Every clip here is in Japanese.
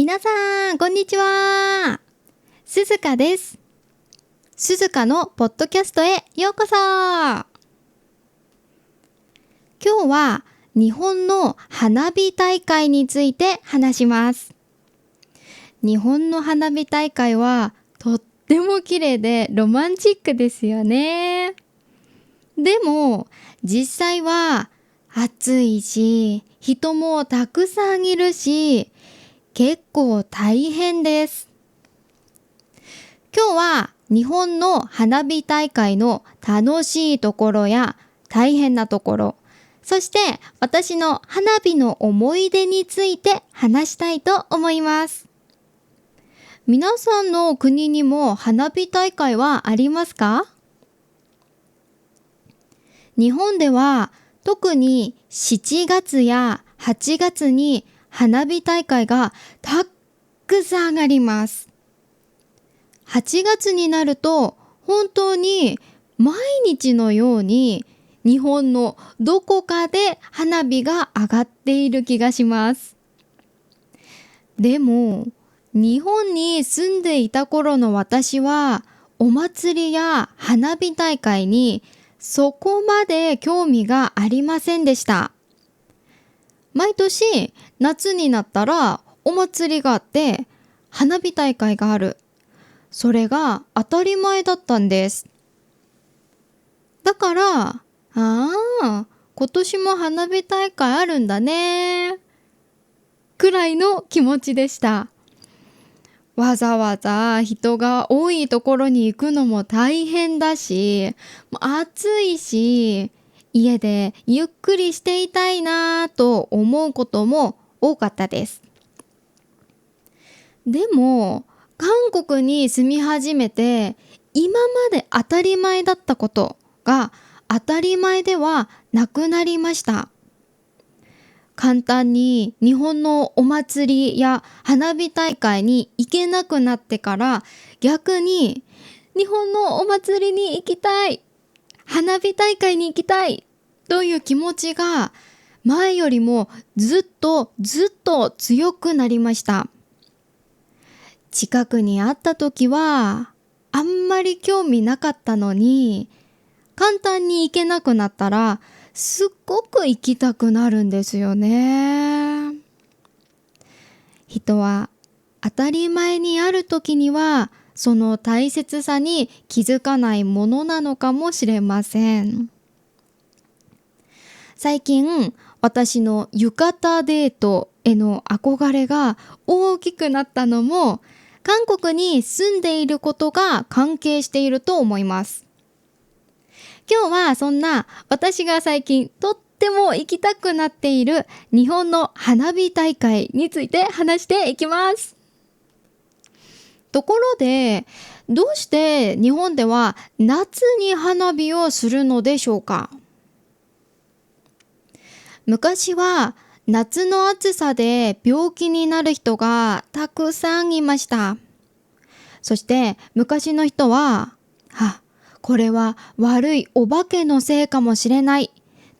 皆さん、こんにちは。すずかです。すずかのポッドキャストへようこそ。今日は日本の花火大会について話します。日本の花火大会はとっても綺麗でロマンチックですよね。でも実際は暑いし、人もたくさんいるし、結構大変です。今日は日本の花火大会の楽しいところや大変なところ、そして私の花火の思い出について話したいと思います。皆さんの国にも花火大会はありますか？日本では特に7月や8月に花火大会がたくさんあります。8月になると本当に毎日のように日本のどこかで花火が上がっている気がします。でも日本に住んでいた頃の私はお祭りや花火大会にそこまで興味がありませんでした。毎年夏になったらお祭りがあって花火大会がある。それが当たり前だったんです。だから、今年も花火大会あるんだね。くらいの気持ちでした。わざわざ人が多いところに行くのも大変だし、暑いし、家でゆっくりしていたいなと思うことも多かったです。でも、韓国に住み始めて、今まで当たり前だったことが当たり前ではなくなりました。簡単に日本のお祭りや花火大会に行けなくなってから逆に日本のお祭りに行きたい、花火大会に行きたいという気持ちが前よりもずっと強くなりました。近くにあった時はあんまり興味なかったのに簡単に行けなくなったらすっごく行きたくなるんですよね。人は当たり前にある時にはその大切さに気づかないものなのかもしれません。最近私の浴衣デートへの憧れが大きくなったのも韓国に住んでいることが関係していると思います。今日はそんな私が最近とっても行きたくなっている日本の花火大会について話していきます。ところで、どうして日本では夏に花火をするのでしょうか？昔は夏の暑さで病気になる人がたくさんいました。そして昔の人は、これは悪いお化けのせいかもしれない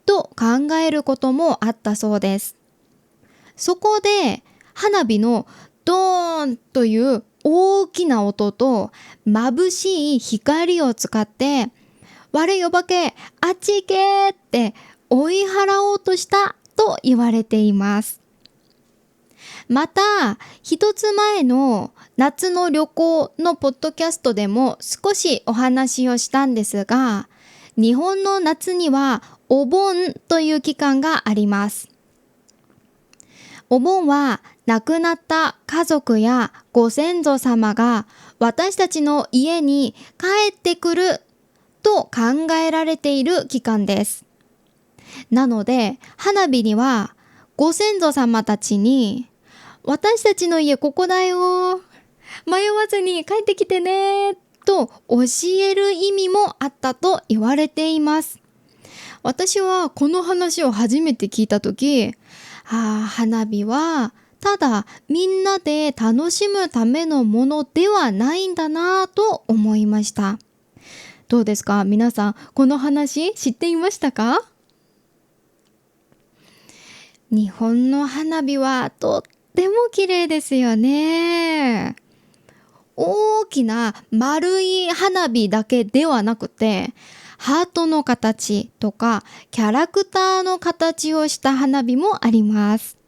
と考えることもあったそうです。そこで花火のドーンという大きな音と眩しい光を使って悪いお化けあっち行けって追い払おうとしたと言われています。また一つ前の夏の旅行のポッドキャストでも少しお話をしたんですが、日本の夏にはお盆という期間があります。お盆は亡くなった家族やご先祖様が私たちの家に帰ってくると考えられている期間です。なので花火にはご先祖様たちに私たちの家ここだよ、迷わずに帰ってきてねと教える意味もあったと言われています。私はこの話を初めて聞いたとき、花火はただみんなで楽しむためのものではないんだなと思いました。どうですか？皆さん、この話知っていましたか？日本の花火はとっても綺麗ですよね。大きな丸い花火だけではなくて、ハートの形とかキャラクターの形をした花火もあります。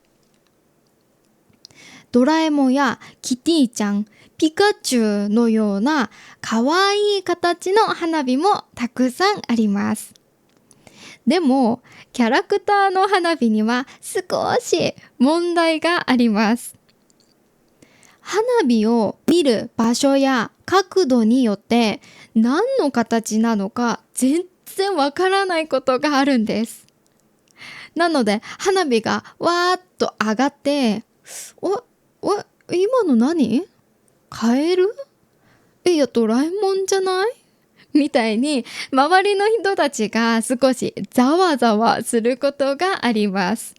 ドラえもんやキティちゃん、ピカチュウのような可愛い形の花火もたくさんあります。でも、キャラクターの花火には少し問題があります。花火を見る場所や角度によって何の形なのか全然わからないことがあるんです。なので花火がわーっと上がって、今の何？カエル？いや、ドラえもんじゃない？みたいに周りの人たちが少しざわざわすることがあります。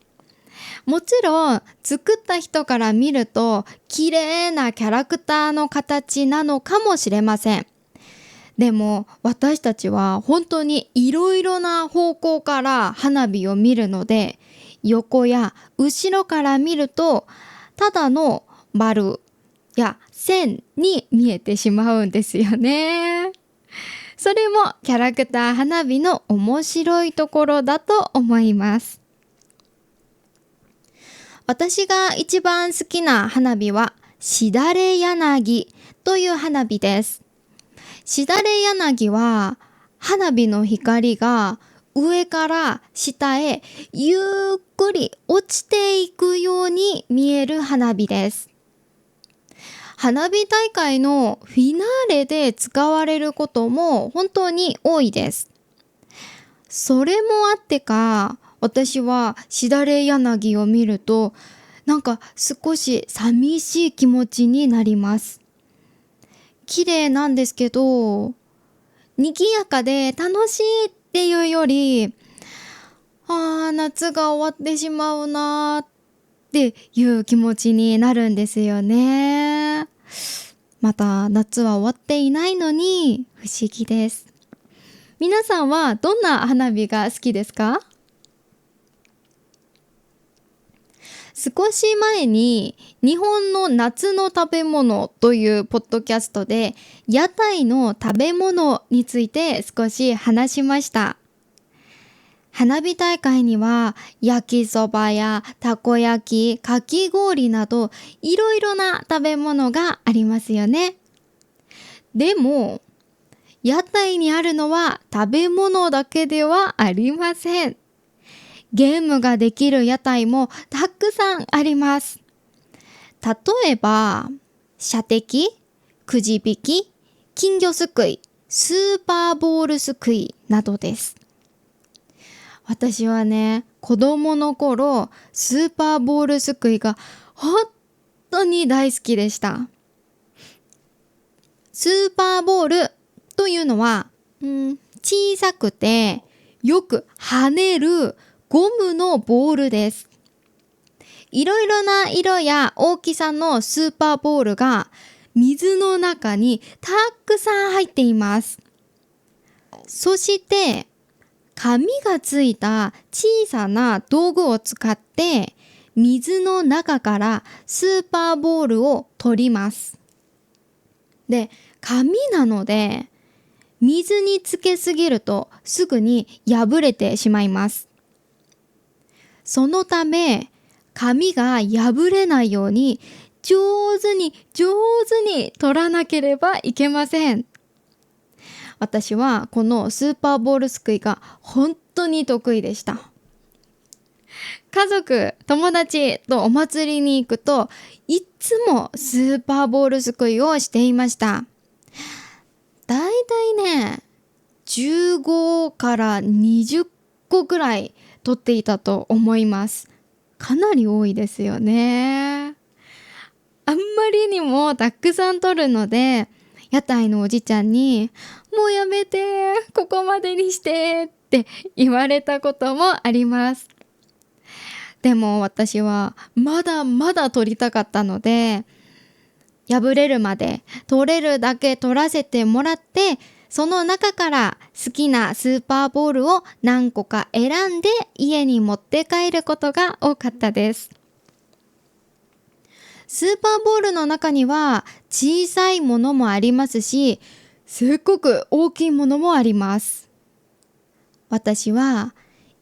もちろん作った人から見ると綺麗なキャラクターの形なのかもしれません。でも私たちは本当にいろいろな方向から花火を見るので、横や後ろから見るとただの丸や線に見えてしまうんですよね。それもキャラクター花火の面白いところだと思います。私が一番好きな花火はしだれ柳という花火です。しだれ柳は花火の光が上から下へゆっくり落ちていくように見える花火です。花火大会のフィナーレで使われることも本当に多いです。それもあってか、私はしだれ柳を見るとなんか少し寂しい気持ちになります。綺麗なんですけど、賑やかで楽しいっていうより、夏が終わってしまうなっていう気持ちになるんですよね。また夏は終わっていないのに不思議です。皆さんはどんな花火が好きですか？少し前に日本の夏の食べ物というポッドキャストで屋台の食べ物について少し話しました。花火大会には焼きそばやたこ焼き、かき氷などいろいろな食べ物がありますよね。でも屋台にあるのは食べ物だけではありません。ゲームができる屋台もたくさんあります。例えば、射的、くじ引き、金魚すくい、スーパーボールすくいなどです。私はね、子供の頃、スーパーボールすくいが本当に大好きでした。スーパーボールというのは、小さくてよく跳ねるゴムのボールです。いろいろな色や大きさのスーパーボールが水の中にたくさん入っています。そして紙がついた小さな道具を使って水の中からスーパーボールを取ります。で、紙なので水につけすぎるとすぐに破れてしまいます。そのため紙が破れないように上手に取らなければいけません。私はこのスーパーボールすくいが本当に得意でした。家族、友達とお祭りに行くといつもスーパーボールすくいをしていました。だいたいね、15から20個くらい取っていたと思います。かなり多いですよね。あんまりにもたくさん取るので、屋台のおじちゃんにもうやめて、ここまでにしてって言われたこともあります。でも私はまだまだ取りたかったので、破れるまで取れるだけ取らせてもらって、その中から好きなスーパーボールを何個か選んで家に持って帰ることが多かったです。スーパーボールの中には小さいものもありますし、すっごく大きいものもあります。私は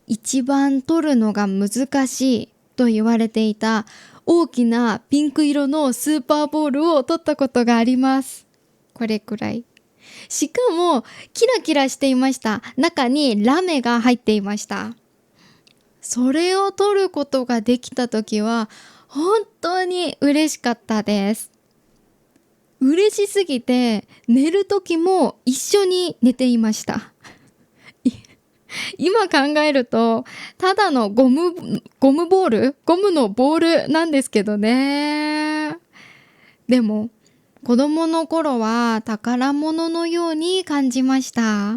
一番取るのが難しいと言われていた大きなピンク色のスーパーボールを取ったことがあります。これくらい。しかもキラキラしていました。中にラメが入っていました。それを取ることができたときは本当に嬉しかったです。嬉しすぎて寝るときも一緒に寝ていました。今考えるとただのゴムボール、ゴムのボールなんですけどね。でも子供の頃は宝物のように感じました。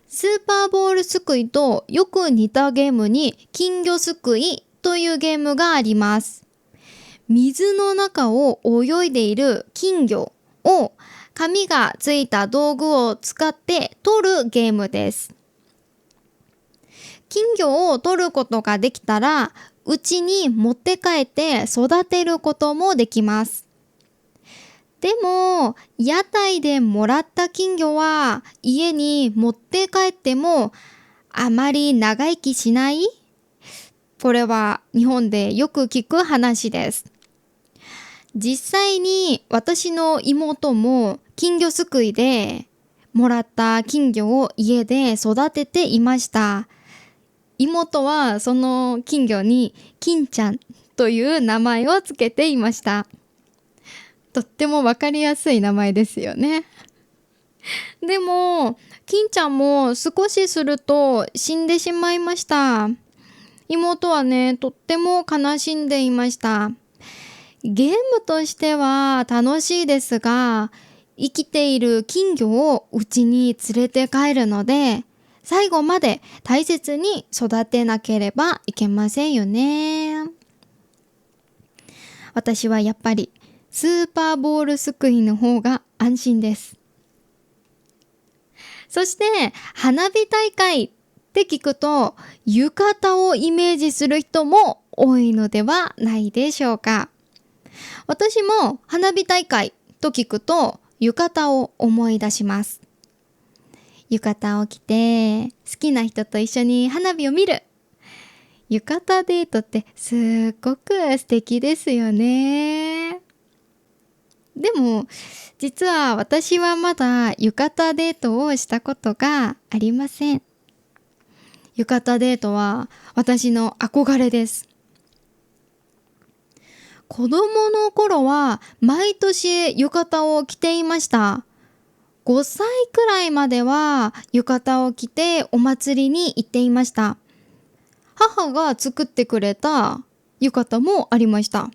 スーパーボールすくいとよく似たゲームに金魚すくいというゲームがあります。水の中を泳いでいる金魚を紙がついた道具を使って取るゲームです。金魚を取ることができたら、家に持って帰って育てることもできます。でも、屋台でもらった金魚は家に持って帰ってもあまり長生きしない？これは日本でよく聞く話です。実際に私の妹も金魚すくいでもらった金魚を家で育てていました。妹はその金魚に金ちゃんという名前をつけていました。とってもわかりやすい名前ですよね。でも金ちゃんも少しすると死んでしまいました。妹はね、とっても悲しんでいました。ゲームとしては楽しいですが、生きている金魚を家に連れて帰るので、最後まで大切に育てなければいけませんよね。私はやっぱりスーパーボールすくいの方が安心です。そして花火大会って聞くと浴衣をイメージする人も多いのではないでしょうか。私も花火大会と聞くと浴衣を思い出します。浴衣を着て好きな人と一緒に花火を見る。浴衣デートってすっごく素敵ですよね。でも実は私はまだ浴衣デートをしたことがありません。浴衣デートは私の憧れです。子供の頃は毎年浴衣を着ていました。5歳くらいまでは浴衣を着てお祭りに行っていました。母が作ってくれた浴衣もありました。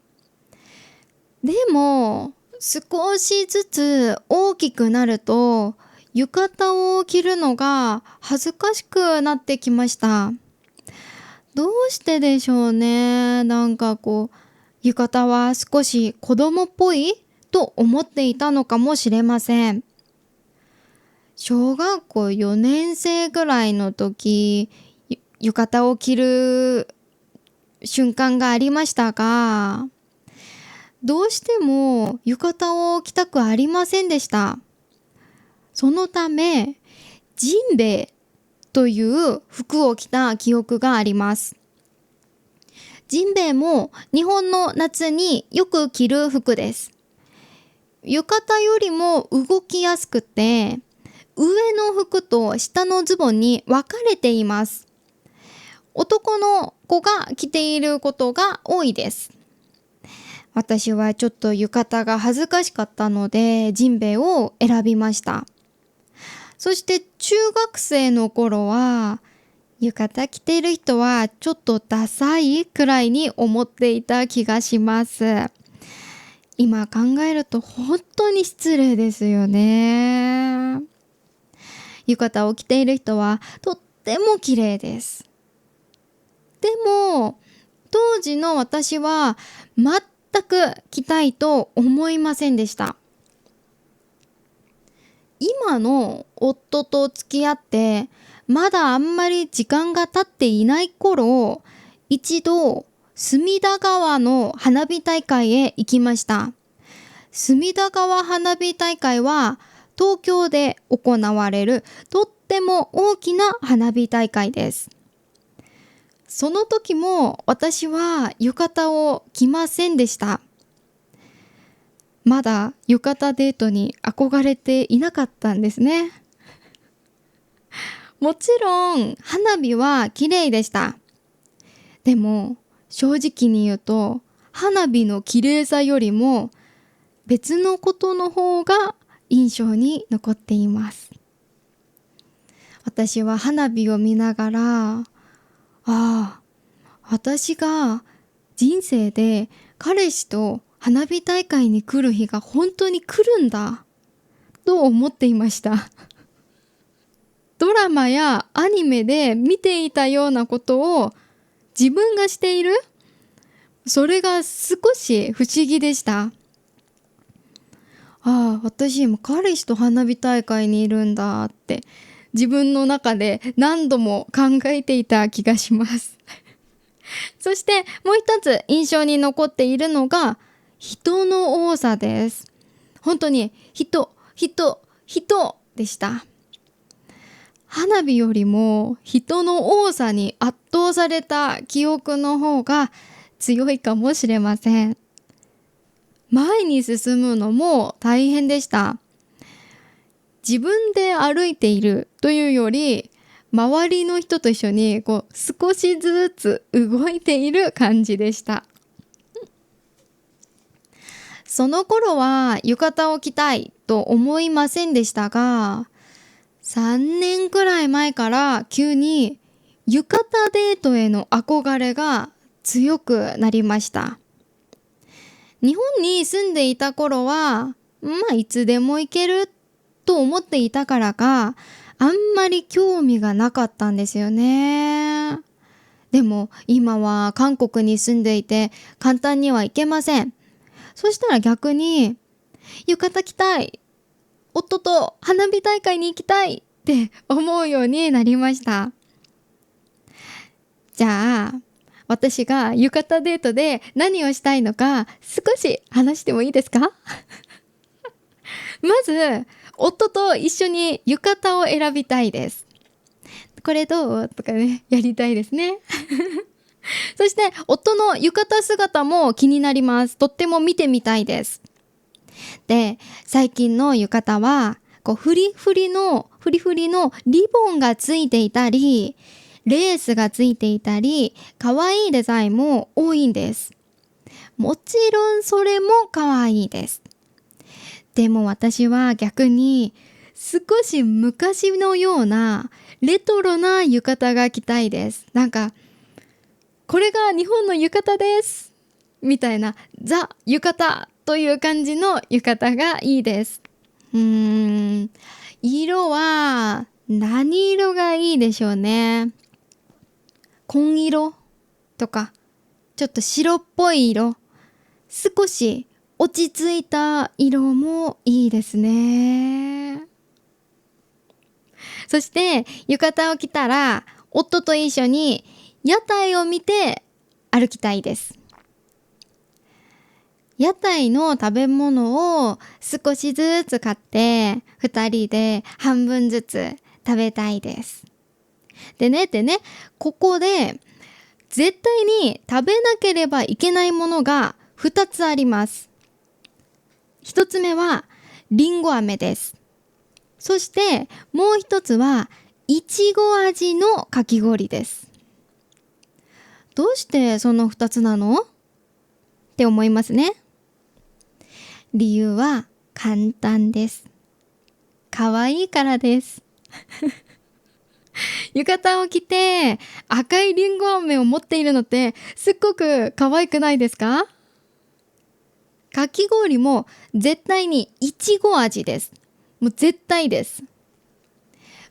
でも少しずつ大きくなると浴衣を着るのが恥ずかしくなってきました。どうしてでしょうね。浴衣は少し子供っぽいと思っていたのかもしれません。小学校4年生ぐらいの時、浴衣を着る瞬間がありましたが、どうしても浴衣を着たくありませんでした。そのため、ジンベエという服を着た記憶があります。ジンベエも日本の夏によく着る服です。浴衣よりも動きやすくて、上の服と下のズボンに分かれています。男の子が着ていることが多いです。私はちょっと浴衣が恥ずかしかったのでジンベエを選びました。そして中学生の頃は浴衣着ている人はちょっとダサいくらいに思っていた気がします。今考えると本当に失礼ですよね。浴衣を着ている人はとっても綺麗です。でも当時の私は全く着たいと思いませんでした。今の夫と付き合ってまだあんまり時間が経っていない頃、一度隅田川の花火大会へ行きました。隅田川花火大会は東京で行われるとっても大きな花火大会です。その時も私は浴衣を着ませんでした。まだ浴衣デートに憧れていなかったんですね。もちろん花火は綺麗でした。でも正直に言うと、花火の綺麗さよりも別のことの方が印象に残っています。私は花火を見ながら、私が人生で彼氏と花火大会に来る日が本当に来るんだと思っていました。ドラマやアニメで見ていたようなことを自分がしている、それが少し不思議でした。私今彼氏と花火大会にいるんだって自分の中で何度も考えていた気がします。そしてもう一つ印象に残っているのが人の多さです。本当に人でした。花火よりも人の多さに圧倒された記憶の方が強いかもしれません。前に進むのも大変でした。自分で歩いているというより、周りの人と一緒に少しずつ動いている感じでした。その頃は浴衣を着たいと思いませんでしたが、3年くらい前から急に浴衣デートへの憧れが強くなりました。日本に住んでいた頃は、いつでも行けると思っていたからか、あんまり興味がなかったんですよね。でも今は韓国に住んでいて簡単には行けません。そしたら逆に浴衣着たい、夫と花火大会に行きたいって思うようになりました。じゃあ私が浴衣デートで何をしたいのか少し話してもいいですか？まず夫と一緒に浴衣を選びたいです。これどうとかね、やりたいですね。そして夫の浴衣姿も気になります。とっても見てみたいです。で、最近の浴衣はフリフリのリボンがついていたり、レースがついていたり、可愛いデザインも多いんです。もちろんそれも可愛いです。でも私は逆に少し昔のようなレトロな浴衣が着たいです。これが日本の浴衣ですみたいなザ浴衣という感じの浴衣がいいです。色は何色がいいでしょうね。紺色とかちょっと白っぽい色、少し落ち着いた色もいいですね。そして浴衣を着たら夫と一緒に屋台を見て歩きたいです。屋台の食べ物を少しずつ買って2人で半分ずつ食べたいです。でね、ここで絶対に食べなければいけないものが2つあります。1つ目はりんご飴です。そしてもう一つはいちご味のかき氷です。どうしてその2つなのって思いますね。理由は簡単です。可愛いからです。浴衣を着て赤いりんご飴を持っているのってすっごく可愛くないですか？かき氷も絶対にいちご味です。もう絶対です。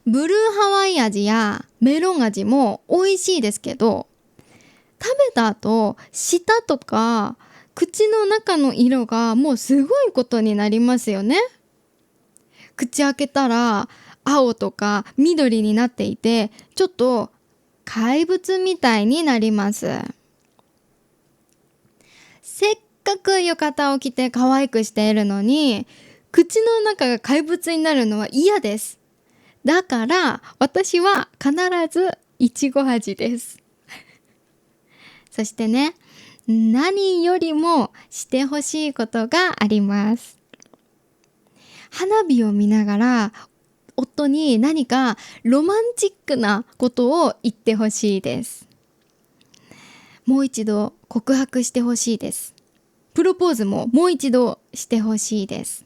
ブルーハワイ味やメロン味も美味しいですけど、食べた後舌とか口の中の色がもうすごいことになりますよね。口開けたら青とか緑になっていて、ちょっと怪物みたいになります。く浴衣を着て可愛くしているのに、口の中が怪物になるのは嫌です。だから私は必ずいちご味です。そしてね、何よりもしてほしいことがあります。花火を見ながら夫に何かロマンチックなことを言ってほしいです。もう一度告白してほしいです。プロポーズももう一度してほしいです。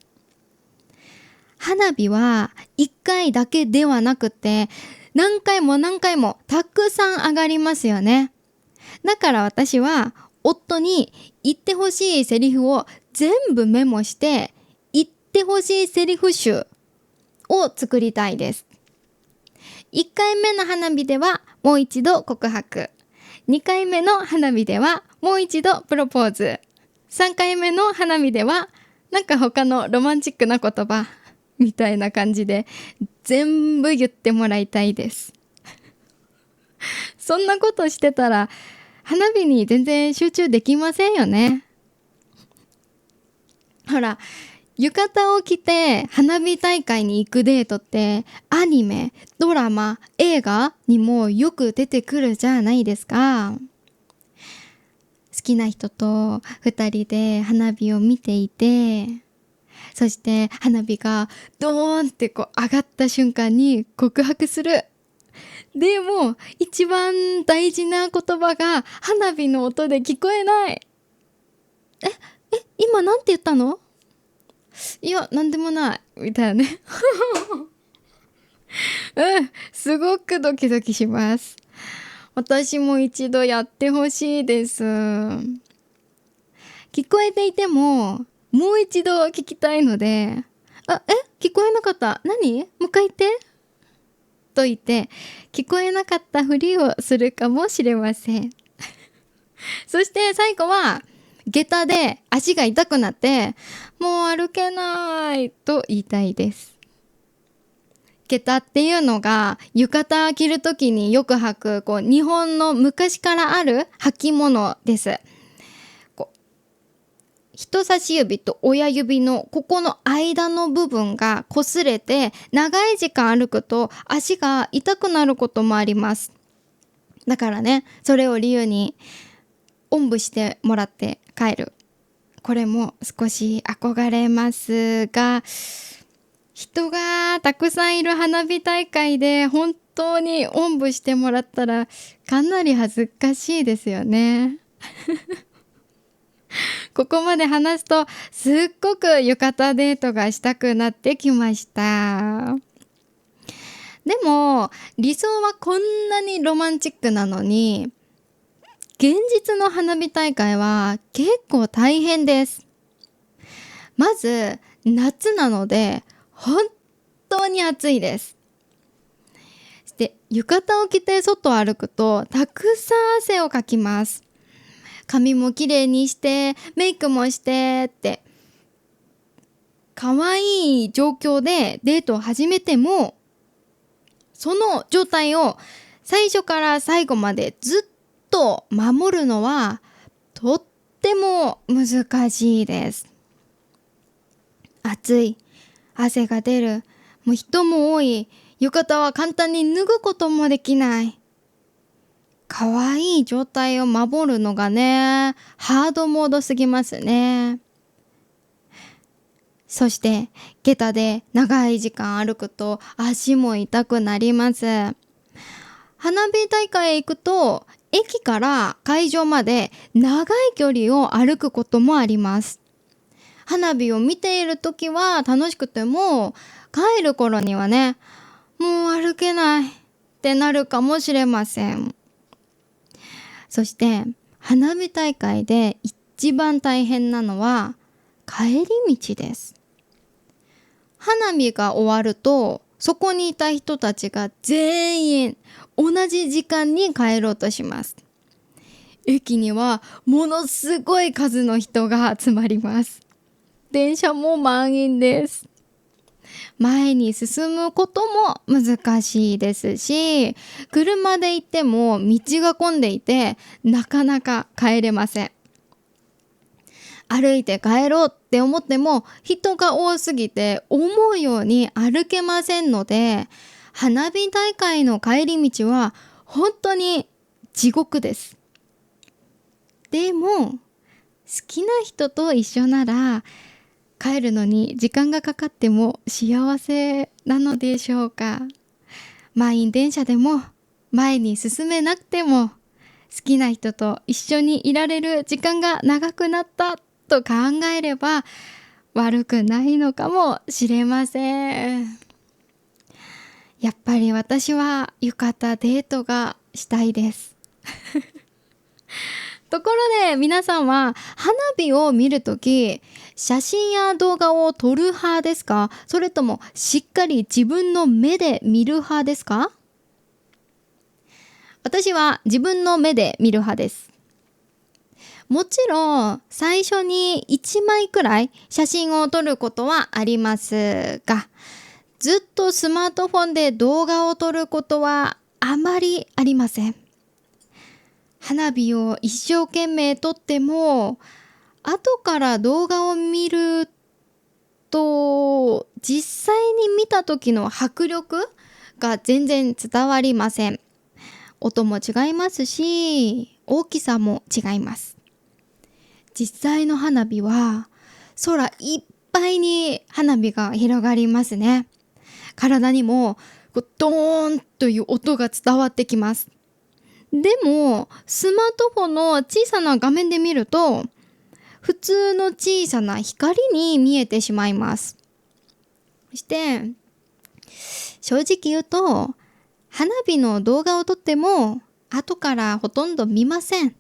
花火は一回だけではなくて、何回も何回もたくさん上がりますよね。だから私は夫に言ってほしいセリフを全部メモして、言ってほしいセリフ集を作りたいです。1回目の花火ではもう一度告白。2回目の花火ではもう一度プロポーズ。3回目の花火ではなんか他のロマンチックな言葉みたいな感じで全部言ってもらいたいです。そんなことしてたら花火に全然集中できませんよね。ほら、浴衣を着て花火大会に行くデートってアニメ、ドラマ、映画にもよく出てくるじゃないですか。好きな人と二人で花火を見ていて、そして花火がドーンってこう上がった瞬間に告白する。でも一番大事な言葉が花火の音で聞こえない。今なんて言ったの？いや、なんでもないみたいなね。すごくドキドキします。私も一度やってほしいです。聞こえていてももう一度聞きたいので、聞こえなかった。何？もう一回言って。と言って聞こえなかったふりをするかもしれません。そして最後は下駄で足が痛くなってもう歩けないと言いたいです。下駄っていうのが浴衣着るときによく履く日本の昔からある履物です。人差し指と親指のここの間の部分が擦れて長い時間歩くと足が痛くなることもあります。だからね、それを理由におんぶしてもらって帰る。これも少し憧れますが、人がたくさんいる花火大会で本当におんぶしてもらったらかなり恥ずかしいですよね。ここまで話すとすっごく浴衣デートがしたくなってきました。でも理想はこんなにロマンチックなのに、現実の花火大会は結構大変です。まず夏なので本当に暑いです。で、浴衣を着て外を歩くとたくさん汗をかきます。髪もきれいにしてメイクもしてって可愛い状況でデートを始めても、その状態を最初から最後までずっと守るのはとっても難しいです。暑い、汗が出る、もう人も多い、浴衣は簡単に脱ぐこともできない。可愛い状態を守るのがね、ハードモードすぎますね。そして下駄で長い時間歩くと足も痛くなります。花火大会へ行くと駅から会場まで長い距離を歩くこともあります。花火を見ているときは楽しくても、帰る頃にはね、もう歩けないってなるかもしれません。そして花火大会で一番大変なのは帰り道です。花火が終わるとそこにいた人たちが全員同じ時間に帰ろうとします。駅にはものすごい数の人が集まります。電車も満員です。前に進むことも難しいですし、車で行っても道が混んでいてなかなか帰れません。歩いて帰ろうって思っても人が多すぎて思うように歩けませんので、花火大会の帰り道は本当に地獄です。でも好きな人と一緒なら帰るのに時間がかかっても幸せなのでしょうか。満員電車でも前に進めなくても好きな人と一緒にいられる時間が長くなったと考えれば悪くないのかもしれません。やっぱり私は浴衣デートがしたいです。ところで皆さんは花火を見るとき、写真や動画を撮る派ですか？それともしっかり自分の目で見る派ですか？私は自分の目で見る派です。もちろん最初に1枚くらい写真を撮ることはありますが、ずっとスマートフォンで動画を撮ることはあまりありません。花火を一生懸命撮っても後から動画を見ると実際に見た時の迫力が全然伝わりません。音も違いますし、大きさも違います。実際の花火は空いっぱいに花火が広がりますね。体にもドーンという音が伝わってきます。でもスマートフォンの小さな画面で見ると普通の小さな光に見えてしまいます。そして正直言うと花火の動画を撮っても後からほとんど見ません。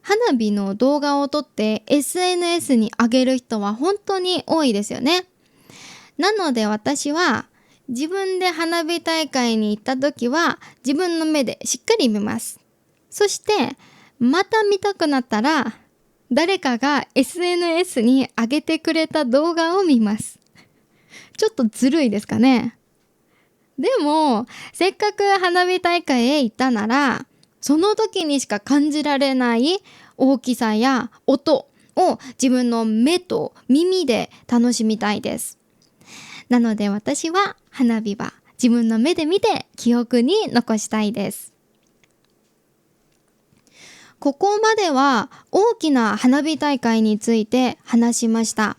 花火の動画を撮って SNS に上げる人は本当に多いですよね。なので私は自分で花火大会に行った時は自分の目でしっかり見ます。そしてまた見たくなったら誰かが SNS に上げてくれた動画を見ます。ちょっとずるいですかね。でもせっかく花火大会へ行ったならその時にしか感じられない大きさや音を自分の目と耳で楽しみたいです。なので私は花火は自分の目で見て記憶に残したいです。ここまでは大きな花火大会について話しました。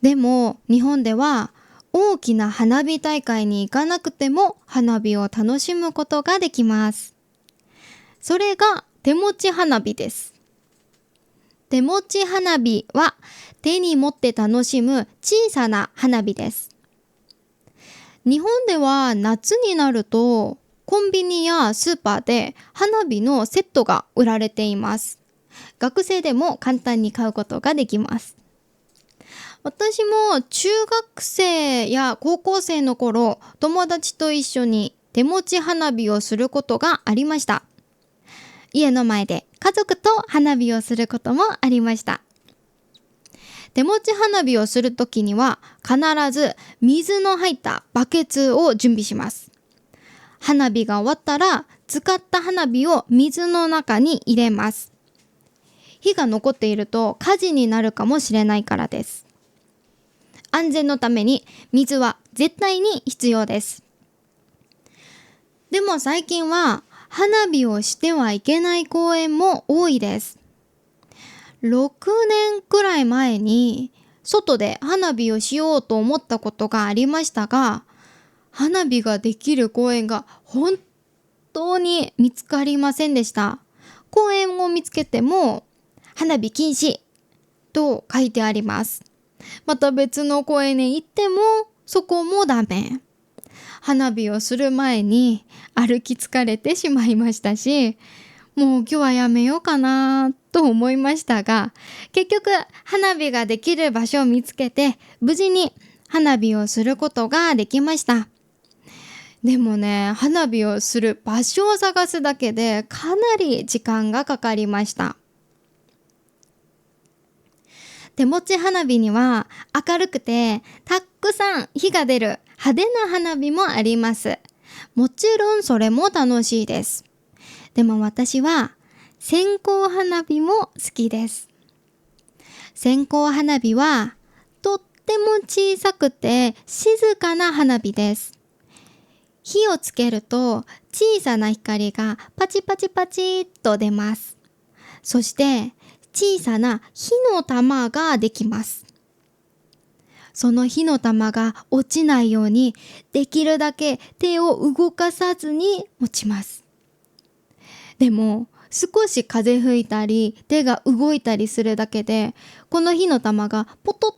でも日本では大きな花火大会に行かなくても花火を楽しむことができます。それが手持ち花火です。手持ち花火は手に持って楽しむ小さな花火です。日本では夏になるとコンビニやスーパーで花火のセットが売られています。学生でも簡単に買うことができます。私も中学生や高校生の頃、友達と一緒に手持ち花火をすることがありました。家の前で家族と花火をすることもありました。手持ち花火をするときには必ず水の入ったバケツを準備します。花火が終わったら使った花火を水の中に入れます。火が残っていると火事になるかもしれないからです。安全のために水は絶対に必要です。でも最近は花火をしてはいけない公園も多いです。6年くらい前に外で花火をしようと思ったことがありましたが、花火ができる公園が本当に見つかりませんでした。公園を見つけても花火禁止と書いてあります。また別の公園に行ってもそこもダメ。花火をする前に歩き疲れてしまいましたし、もう今日はやめようかなと思いましたが、結局花火ができる場所を見つけて無事に花火をすることができました。でもね、花火をする場所を探すだけでかなり時間がかかりました。手持ち花火には明るくてたくさん火が出る派手な花火もあります。もちろんそれも楽しいです。でも私は線香花火も好きです。線香花火はとっても小さくて静かな花火です。火をつけると小さな光がパチパチパチっと出ます。そして小さな火の玉ができます。その火の玉が落ちないようにできるだけ手を動かさずに持ちます。でも少し風吹いたり手が動いたりするだけでこの火の玉がポトッ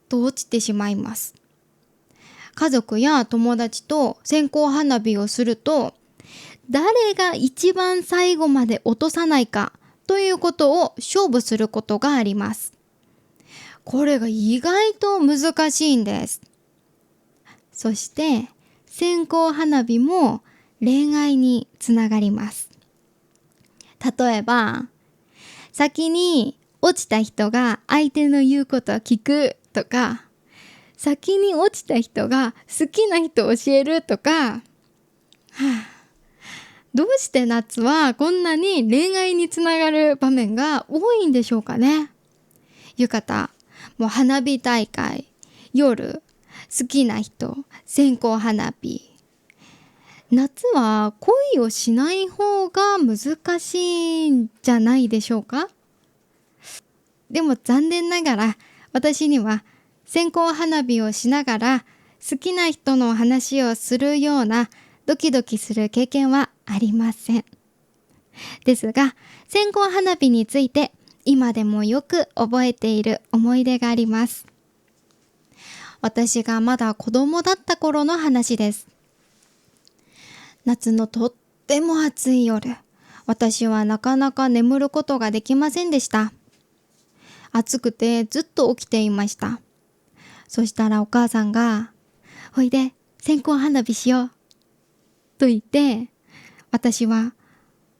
と落ちてしまいます。家族や友達と線香花火をすると誰が一番最後まで落とさないかということを勝負することがあります。これが意外と難しいんです。そして線香花火も恋愛につながります。例えば先に落ちた人が相手の言うことを聞くとか、先に落ちた人が好きな人を教えるとか、どうして夏はこんなに恋愛につながる場面が多いんでしょうかね。浴衣、もう花火大会、夜、好きな人、線香花火。夏は恋をしない方が難しいんじゃないでしょうか。でも残念ながら私には線香花火をしながら好きな人の話をするようなドキドキする経験はありません。ですが線香花火について今でもよく覚えている思い出があります。私がまだ子供だった頃の話です。夏のとっても暑い夜、私はなかなか眠ることができませんでした。暑くてずっと起きていました。そしたらお母さんが、おいで、線香花火しよう。と言って、私は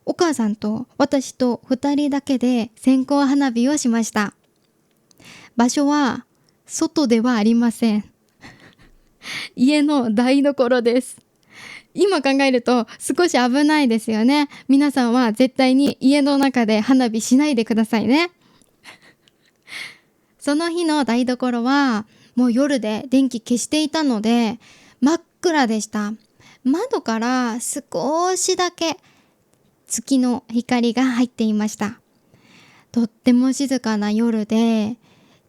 お母さんと私と2人だけで線香花火をしました。場所は外ではありません。家の台所です。今考えると少し危ないですよね。皆さんは絶対に家の中で花火しないでくださいね。その日の台所はもう夜で電気消していたので真っ暗でした。窓から少しだけ月の光が入っていました。とっても静かな夜で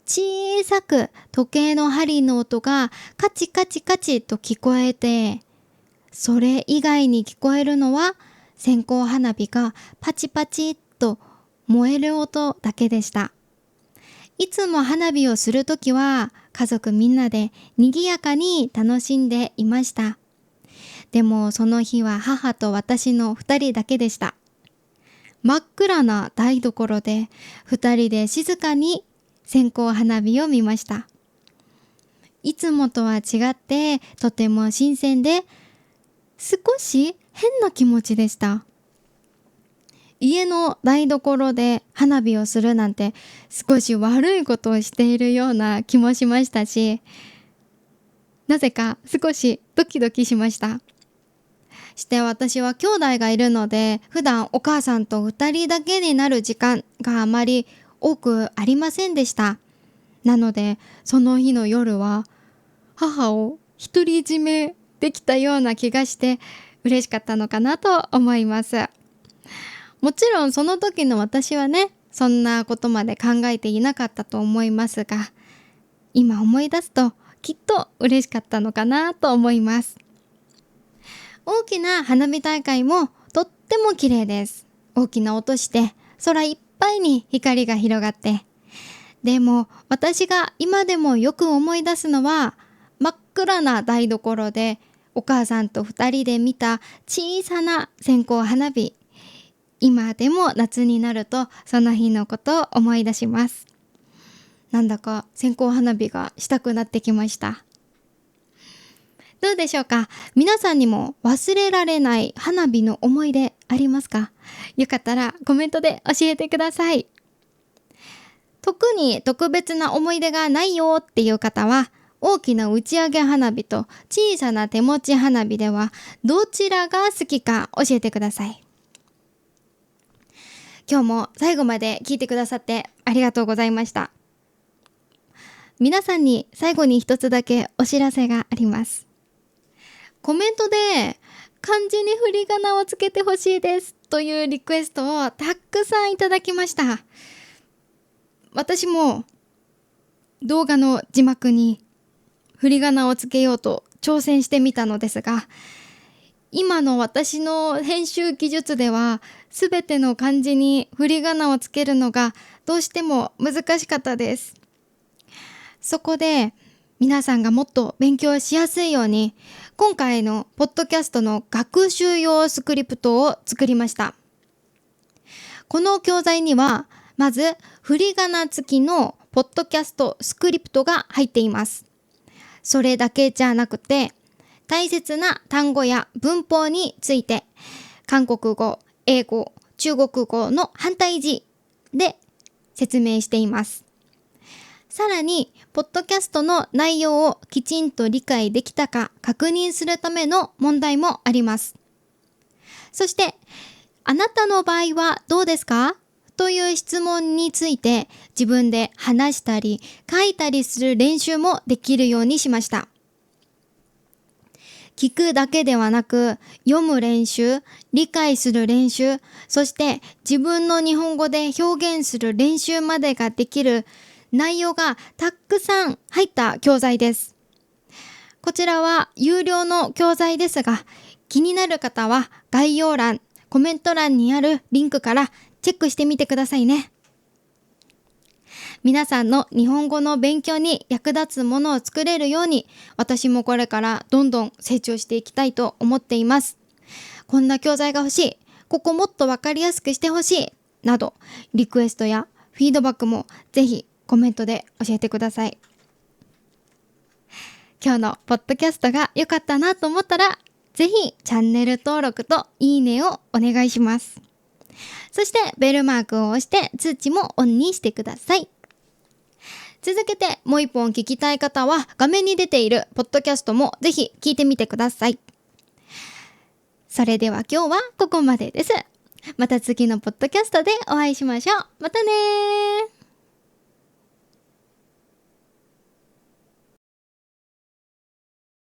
小さく時計の針の音がカチカチカチと聞こえて、それ以外に聞こえるのは線香花火がパチパチっと燃える音だけでした。いつも花火をするときは家族みんなで賑やかに楽しんでいました。でもその日は母と私の2人だけでした。真っ暗な台所で2人で静かに線香花火を見ました。いつもとは違ってとても新鮮で少し変な気持ちでした。家の台所で花火をするなんて少し悪いことをしているような気もしましたし、なぜか少しドキドキしました。して私は兄弟がいるので普段お母さんと2人だけになる時間があまり多くありませんでした。なのでその日の夜は母を独り占めできたような気がして嬉しかったのかなと思います。もちろんその時の私はね、そんなことまで考えていなかったと思いますが、今思い出すときっと嬉しかったのかなと思います。大きな花火大会もとっても綺麗です。大きな音して空いっぱいに光が広がって。でも私が今でもよく思い出すのは真っ暗な台所でお母さんと2人で見た小さな線香花火。今でも夏になるとその日のことを思い出します。なんだか線香花火がしたくなってきました。どうでしょうか。皆さんにも忘れられない花火の思い出ありますか？よかったらコメントで教えてください。特に特別な思い出がないよっていう方は、大きな打ち上げ花火と小さな手持ち花火ではどちらが好きか教えてください。今日も最後まで聞いてくださってありがとうございました。皆さんに最後に一つだけお知らせがあります。コメントで漢字に振り仮名をつけてほしいですというリクエストをたくさんいただきました。私も動画の字幕に振り仮名をつけようと挑戦してみたのですが、今の私の編集技術ではすべての漢字に振り仮名をつけるのがどうしても難しかったです。そこで皆さんがもっと勉強しやすいように、今回のポッドキャストの学習用スクリプトを作りました。この教材にはまず振り仮名付きのポッドキャストスクリプトが入っています。それだけじゃなくて、大切な単語や文法について韓国語、英語、中国語の反対字で説明しています。さらに、ポッドキャストの内容をきちんと理解できたか確認するための問題もあります。そして、あなたの場合はどうですか？という質問について自分で話したり書いたりする練習もできるようにしました。聞くだけではなく、読む練習、理解する練習、そして自分の日本語で表現する練習までができる内容がたくさん入った教材です。こちらは有料の教材ですが、気になる方は概要欄、コメント欄にあるリンクからチェックしてみてくださいね。皆さんの日本語の勉強に役立つものを作れるように、私もこれからどんどん成長していきたいと思っています。こんな教材が欲しい、ここもっとわかりやすくしてほしい、などリクエストやフィードバックもぜひコメントで教えてください。今日のポッドキャストが良かったなと思ったら、ぜひチャンネル登録といいねをお願いします。そしてベルマークを押して通知もオンにしてください。続けてもう一本聞きたい方は画面に出ているポッドキャストもぜひ聞いてみてください。それでは今日はここまでです。また次のポッドキャストでお会いしましょう。またねー。